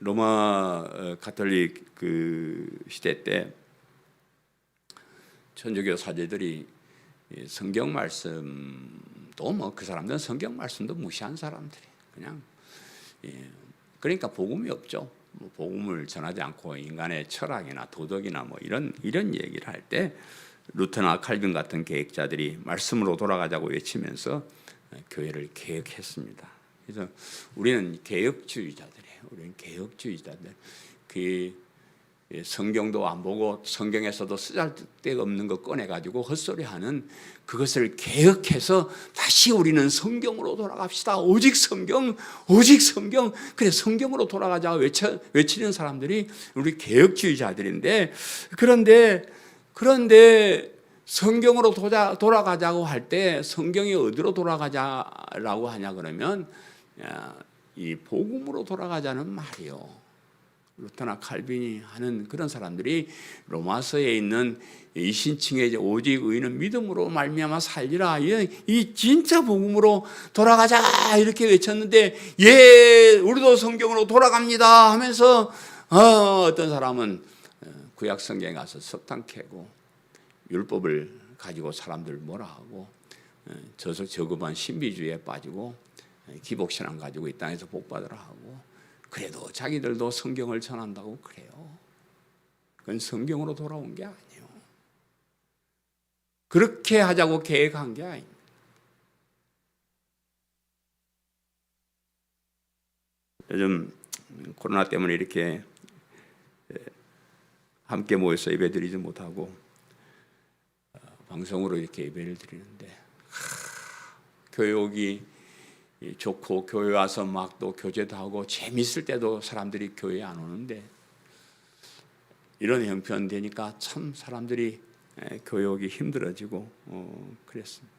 로마 가톨릭 그 시대 때 천주교 사제들이 성경 말씀도 뭐 그 사람들은 성경 말씀도 무시한 사람들이 그냥 그러니까 복음이 없죠. 뭐 복음을 전하지 않고 인간의 철학이나 도덕이나 뭐 이런 얘기를 할 때 루터나 칼빈 같은 개혁자들이 말씀으로 돌아가자고 외치면서 교회를 개혁했습니다. 그래서 우리는 개혁주의자들이에요. 우리는 개혁주의자들. 그 성경도 안 보고 성경에서도 쓰잘데가 없는 거 꺼내가지고 헛소리하는 그것을 개혁해서 다시 우리는 성경으로 돌아갑시다. 오직 성경, 오직 성경. 그래 성경으로 돌아가자고 외치는 사람들이 우리 개혁주의자들인데 그런데 성경으로 돌아가자고 할 때 성경이 어디로 돌아가자라고 하냐 그러면 이 복음으로 돌아가자는 말이요. 루터나 칼빈이 하는 그런 사람들이 로마서에 있는 이 신칭의 오직 의인은 믿음으로 말미암아 살리라, 이 진짜 복음으로 돌아가자 이렇게 외쳤는데, 예, 우리도 성경으로 돌아갑니다 하면서 어떤 사람은 구약 성경에 가서 석탄 캐고 율법을 가지고 사람들 뭐라 하고 저급한 신비주의에 빠지고 기복신앙 가지고 이 땅에서 복받으라 하고, 그래도 자기들도 성경을 전한다고 그래요. 그건 성경으로 돌아온 게 아니에요. 그렇게 하자고 계획한 게 아닙니다. 요즘 코로나 때문에 이렇게 함께 모여서 예배 드리지 못하고 방송으로 이렇게 예배를 드리는데, 교육이 좋고 교회 와서 막 또 교제도 하고 재밌을 때도 사람들이 교회에 안 오는데, 이런 형편 되니까 참 사람들이 교회 오기 힘들어지고 그랬습니다.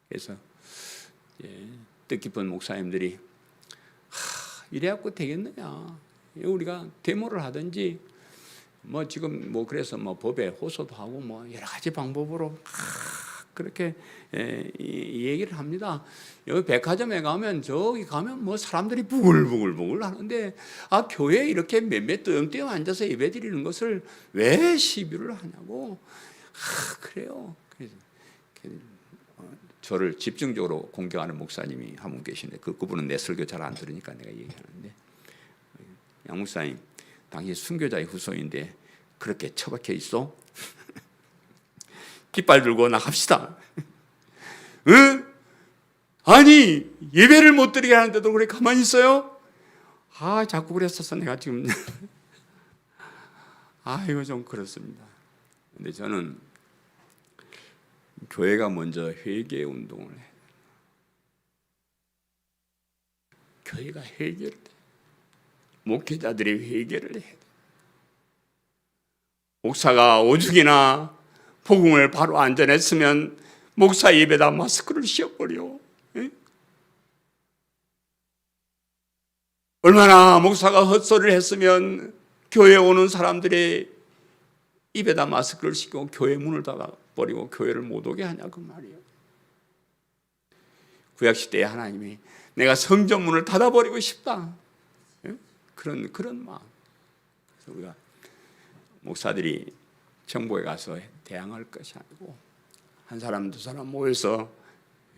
그래서 뜻깊은 목사님들이 이래갖고 되겠느냐, 우리가 데모를 하든지 뭐 지금 뭐 그래서 뭐 법에 호소도 하고 뭐 여러 가지 방법으로 그렇게 이 얘기를 합니다. 여기 백화점에 가면, 저기 가면 뭐 사람들이 부글부글 하는데, 교회에 이렇게 몇몇 띄엄띄엄 앉아서 예배 드리는 것을 왜 시비를 하냐고. 그래요. 그래서 저를 집중적으로 공경하는 목사님이 한 분 계시는데, 그분은 내 설교 잘 안 들으니까 내가 얘기하는데, 양 목사님, 당신 순교자의 후손인데 그렇게 처박혀 있어? 깃발 들고 나갑시다. 응? 아니, 예배를 못 드리게 하는데도 그래 가만히 있어요? 자꾸 그랬었어 내가 지금. 이거 좀 그렇습니다. 근데 저는 교회가 먼저 회개 운동을 해요. 교회가 회개를 해. 목회자들이 회개를 해야 돼. 목사가 오죽이나 복음을 바로 안 전했으면 목사 입에다 마스크를 씌워버려. 얼마나 목사가 헛소리를 했으면 교회에 오는 사람들의 입에다 마스크를 씌우고 교회 문을 닫아버리고 교회를 못 오게 하냐 그 말이에요. 구약시대에 하나님이 내가 성전문을 닫아버리고 싶다, 그런 마음. 그래서 우리가 목사들이 정보에 가서 대항할 것이 아니고 한 사람 두 사람 모여서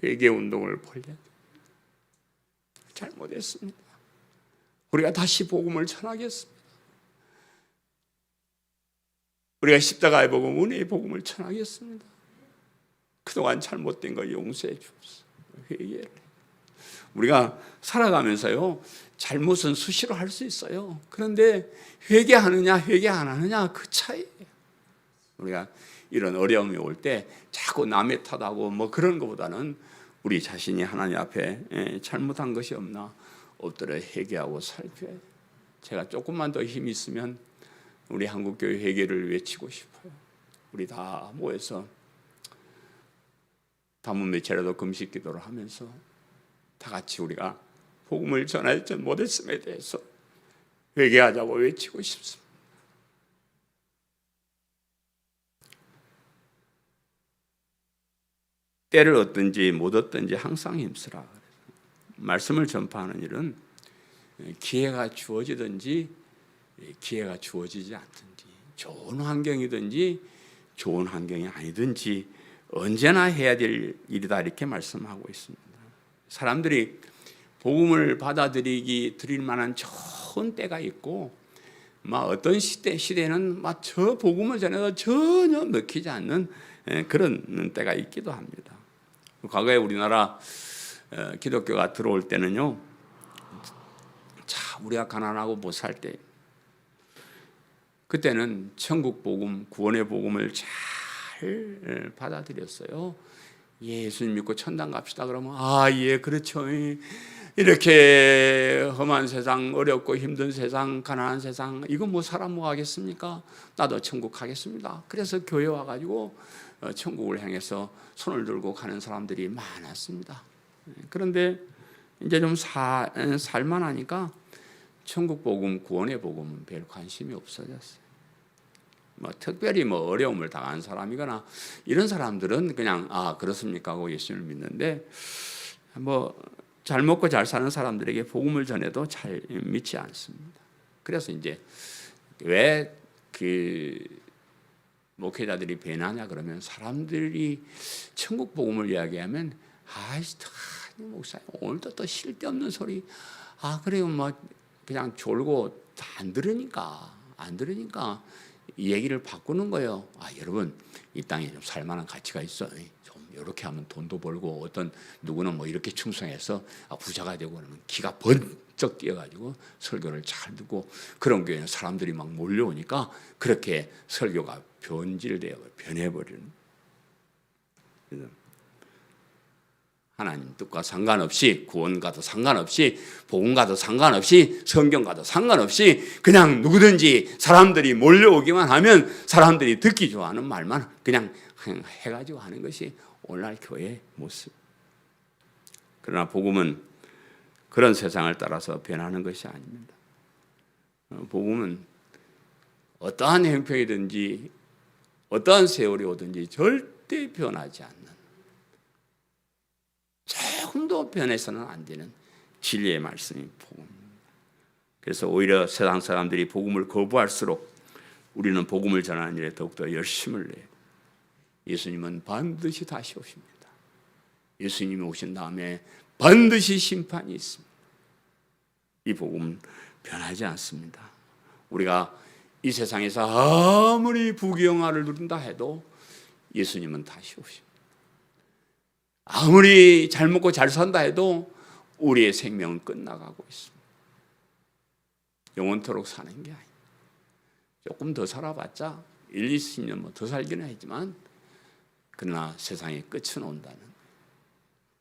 회개 운동을 벌려야 돼요. 잘못했습니다. 우리가 다시 복음을 전하겠습니다. 우리가 십자가의 복음, 은혜의 복음을 전하겠습니다. 그동안 잘못된 거 용서해 주옵소서. 회개를. 우리가 살아가면서요, 잘못은 수시로 할 수 있어요. 그런데 회개하느냐 회개 안 하느냐 그 차이예요. 우리가 이런 어려움이 올 때 자꾸 남의 탓하고 뭐 그런 것보다는 우리 자신이 하나님 앞에 잘못한 것이 없나 엎드려 회개하고 살펴야 돼요. 제가 조금만 더 힘이 있으면 우리 한국교회 회개를 외치고 싶어요. 우리 다 모여서 담은 며칠이라도 금식 기도를 하면서 다 같이 우리가 복음을 전하지 못했음에 대해서 회개하자고 외치고 싶습니다. 때를 얻든지 못 얻든지 항상 힘쓰라. 말씀을 전파하는 일은 기회가 주어지든지 기회가 주어지지 않든지, 좋은 환경이든지 좋은 환경이 아니든지 언제나 해야 될 일이다, 이렇게 말씀하고 있습니다. 사람들이 복음을 받아들이기 드릴 만한 좋은 때가 있고, 막 어떤 시대는 막 저 복음을 전해도 전혀 먹히지 않는 그런 때가 있기도 합니다. 과거에 우리나라 기독교가 들어올 때는요, 참 우리가 가난하고 못 살 때, 그때는 천국 복음, 구원의 복음을 잘 받아들였어요. 예수님 믿고 천당 갑시다 그러면 예 그렇죠, 이렇게 험한 세상, 어렵고 힘든 세상, 가난한 세상, 이거 뭐 사람 뭐 하겠습니까? 나도 천국 가겠습니다. 그래서 교회 와가지고 천국을 향해서 손을 들고 가는 사람들이 많았습니다. 그런데 이제 좀 살만하니까 천국 복음, 구원의 복음은 별 관심이 없어졌어요. 특별히 어려움을 당한 사람이거나 이런 사람들은 그냥 그렇습니까 하고 예수님을 믿는데, 잘 먹고 잘 사는 사람들에게 복음을 전해도 잘 믿지 않습니다. 그래서 이제 왜 목회자들이 배나냐 그러면, 사람들이 천국 복음을 이야기하면 목사님 오늘도 또 쓸데없는 소리, 그래요 그냥 졸고 안 들으니까 이 얘기를 바꾸는 거예요. 여러분, 이 땅에 좀 살만한 가치가 있어. 좀 이렇게 하면 돈도 벌고, 어떤 누구는 이렇게 충성해서 부자가 되고 그러면 기가 번쩍 뛰어가지고 설교를 잘 듣고, 그런 교회는 사람들이 막 몰려오니까 그렇게 설교가 변해버리는. 하나님 뜻과 상관없이, 구원과도 상관없이, 복음과도 상관없이, 성경과도 상관없이 그냥 누구든지 사람들이 몰려오기만 하면 사람들이 듣기 좋아하는 말만 그냥 해가지고 하는 것이 오늘날 교회의 모습. 그러나 복음은 그런 세상을 따라서 변하는 것이 아닙니다. 복음은 어떠한 형편이든지 어떠한 세월이 오든지 절대 변하지 않는, 조금도 변해서는 안 되는 진리의 말씀이 복음입니다. 그래서 오히려 세상 사람들이 복음을 거부할수록 우리는 복음을 전하는 일에 더욱더 열심을 내요. 예수님은 반드시 다시 오십니다. 예수님이 오신 다음에 반드시 심판이 있습니다. 이 복음은 변하지 않습니다. 우리가 이 세상에서 아무리 부귀영화를 누린다 해도 예수님은 다시 오십니다. 아무리 잘 먹고 잘 산다 해도 우리의 생명은 끝나가고 있습니다. 영원토록 사는 게 아닙니다. 조금 더 살아봤자 1, 20년 더 살기는 하지만, 그러나 세상의 끝은 온다는,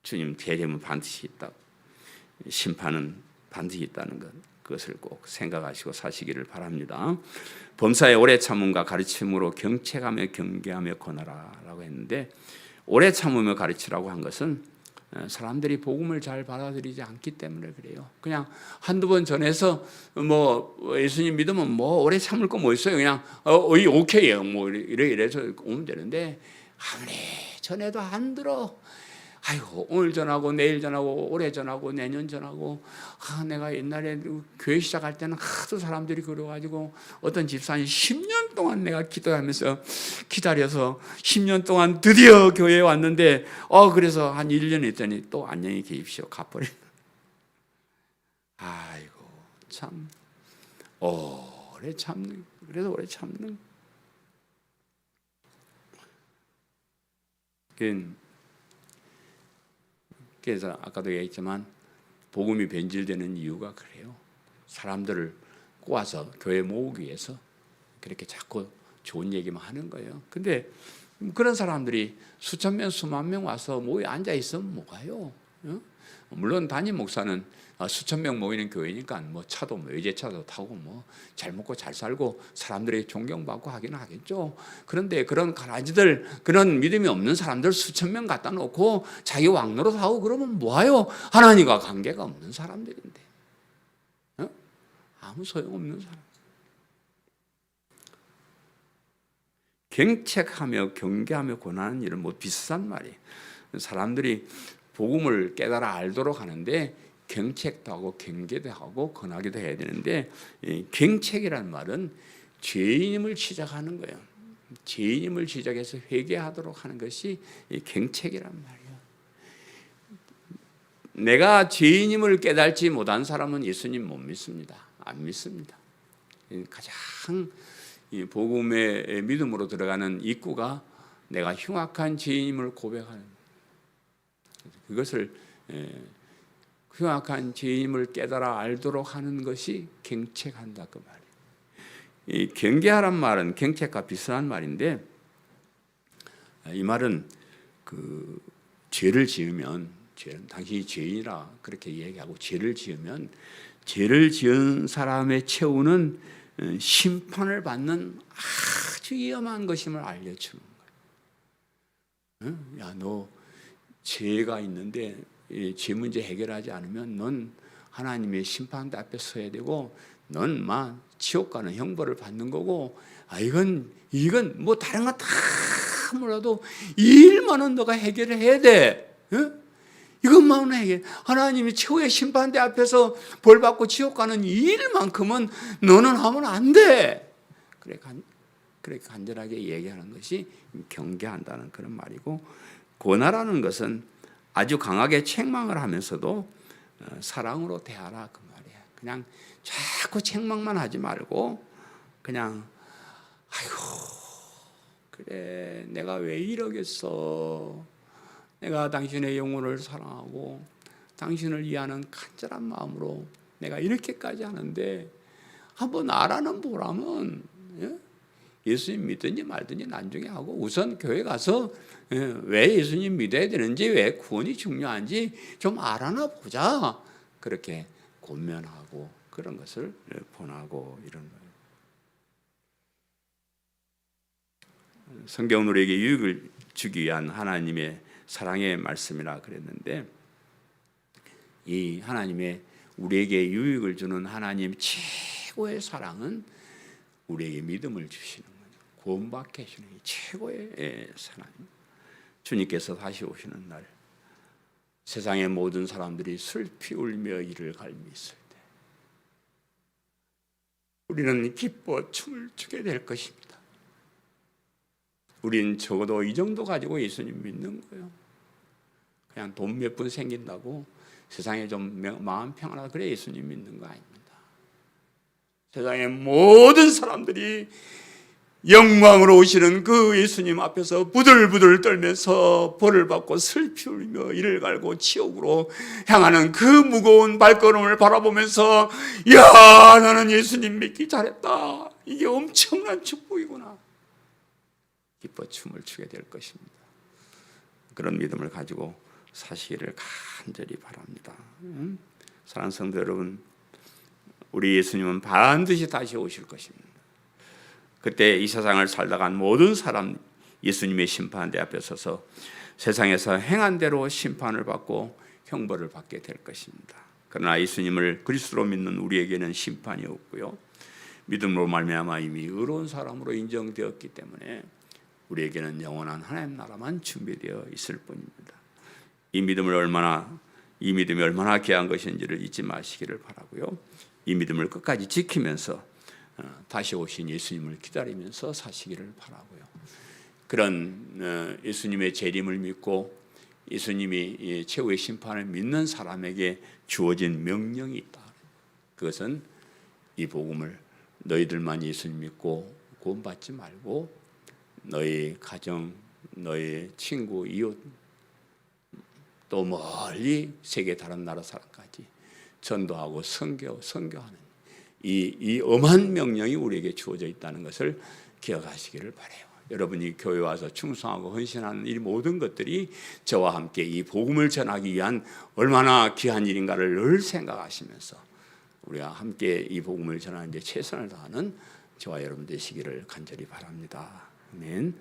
주님 재림은 반드시 있다고, 심판은 반드시 있다는 것, 그것을 꼭 생각하시고 사시기를 바랍니다. 범사의 오래 참음과 가르침으로 경책하며 경계하며 권하라 라고 했는데, 오래 참으며 가르치라고 한 것은 사람들이 복음을 잘 받아들이지 않기 때문에 그래요. 그냥 한두 번 전해서 예수님 믿으면 오래 참을 거 뭐 있어요. 그냥 오케이예요. 이래서 오면 되는데, 아무리 전해도 안 들어. 오늘 전하고 내일 전하고 올해 전하고 내년 전하고. 내가 옛날에 교회 시작할 때는 하도 사람들이 그래가지고 어떤 집사님 10년 동안 내가 기도하면서 기다려서 10년 동안 드디어 교회에 왔는데, 그래서 한 1년 있더니 또 안녕히 계십시오 가버리는. 참 오래 참는, 그래서 오래 참는. 그래서 아까도 얘기했지만 복음이 변질되는 이유가 그래요. 사람들을 꼬아서 교회 모으기 위해서 그렇게 자꾸 좋은 얘기만 하는 거예요. 근데 그런 사람들이 수천 명, 수만 명 와서 모여 앉아 있으면 뭐가요? 물론 담임 목사는 수천 명 모이는 교회니까 차도 외제차도 타고 잘 먹고 잘 살고 사람들이 존경받고 하기는 하겠죠. 그런데 그런 가라지들, 그런 믿음이 없는 사람들 수천 명 갖다 놓고 자기 왕노릇 하고 그러면 뭐하요? 하나님과 관계가 없는 사람들인데, 아무 소용없는 사람. 경책하며 경계하며 권하는 일은 비슷한 말이에요. 사람들이 복음을 깨달아 알도록 하는데 경책도 하고 경계도 하고 권하기도 해야 되는데, 경책이라는 말은 죄인임을 지적하는 거예요. 죄인임을 지적해서 회개하도록 하는 것이 경책이란 말이에요. 내가 죄인임을 깨달지 못한 사람은 예수님 못 믿습니다. 안 믿습니다. 가장 복음의 믿음으로 들어가는 입구가 내가 흉악한 죄인임을 고백하는, 그것을 흉악한 죄인임을 깨달아 알도록 하는 것이 경책한다 그 말이에요. 이 경계하란 말은 경책과 비슷한 말인데, 이 말은 죄를 지으면, 당신이 죄인이라 그렇게 얘기하고 죄를 지으면 죄를 지은 사람의 최후는 심판을 받는 아주 위험한 것임을 알려주는 거예요. 너 죄가 있는데 죄 문제 해결하지 않으면 넌 하나님의 심판대 앞에 서야 되고 넌 지옥 가는 형벌을 받는 거고 이건 뭐 다른 거 다 몰라도 이 일만은 너가 해결을 해야 돼. 이것만은 해결. 하나님이 최후의 심판대 앞에서 벌 받고 지옥 가는 이 일만큼은 너는 하면 안 돼. 그래 간절하게 얘기하는 것이 경계한다는 그런 말이고, 권하라는 것은 아주 강하게 책망을 하면서도 사랑으로 대하라 그 말이야. 그냥 자꾸 책망만 하지 말고 그냥 아이고 그래 내가 왜 이러겠어. 내가 당신의 영혼을 사랑하고 당신을 위하는 간절한 마음으로 내가 이렇게까지 하는데 한번 알아는 보라면 예수님 믿든지 말든지 나중에 하고 우선 교회 가서 왜 예수님 믿어야 되는지 왜 구원이 중요한지 좀 알아나 보자. 그렇게 권면하고 그런 것을 권하고 이런 거예요. 성경은 우리에게 유익을 주기 위한 하나님의 사랑의 말씀이라 그랬는데, 이 하나님의 우리에게 유익을 주는 하나님 최고의 사랑은 우리에게 믿음을 주시는 거예요. 구원받게 해주는 최고의 사랑. 주님께서 다시 오시는 날 세상의 모든 사람들이 슬피 울며 이를 갈미 있을 때 우리는 기뻐 춤을 추게 될 것입니다. 우린 적어도 이 정도 가지고 예수님 믿는 거예요. 그냥 돈 몇 푼 생긴다고 세상에 좀 마음 평안하다 그래 예수님 믿는 거 아닙니다. 세상의 모든 사람들이 영광으로 오시는 그 예수님 앞에서 부들부들 떨면서 벌을 받고 슬피 울며 이를 갈고 지옥으로 향하는 그 무거운 발걸음을 바라보면서 야 나는 예수님 믿기 잘했다. 이게 엄청난 축복이구나. 기뻐 춤을 추게 될 것입니다. 그런 믿음을 가지고 사시기를 간절히 바랍니다. 사랑하는 성도 여러분, 우리 예수님은 반드시 다시 오실 것입니다. 그때 이 세상을 살다가 모든 사람 예수님의 심판대 앞에 서서 세상에서 행한 대로 심판을 받고 형벌을 받게 될 것입니다. 그러나 예수님을 그리스도로 믿는 우리에게는 심판이 없고요. 믿음으로 말미암아 이미 의로운 사람으로 인정되었기 때문에 우리에게는 영원한 하나님 나라만 준비되어 있을 뿐입니다. 이 믿음이 얼마나 귀한 것인지를 잊지 마시기를 바라고요. 이 믿음을 끝까지 지키면서 다시 오신 예수님을 기다리면서 사시기를 바라고요. 그런 예수님의 재림을 믿고 예수님이 최후의 심판을 믿는 사람에게 주어진 명령이 있다. 그것은 이 복음을 너희들만 예수님 믿고 구원받지 말고 너희 가정, 너희 친구, 이웃, 또 멀리 세계 다른 나라 사람까지 전도하고 선교하는 이 엄한 명령이 우리에게 주어져 있다는 것을 기억하시기를 바라요. 여러분이 교회 와서 충성하고 헌신하는 이 모든 것들이 저와 함께 이 복음을 전하기 위한 얼마나 귀한 일인가를 늘 생각하시면서 우리가 함께 이 복음을 전하는 데 최선을 다하는 저와 여러분 되시기를 간절히 바랍니다. 아멘.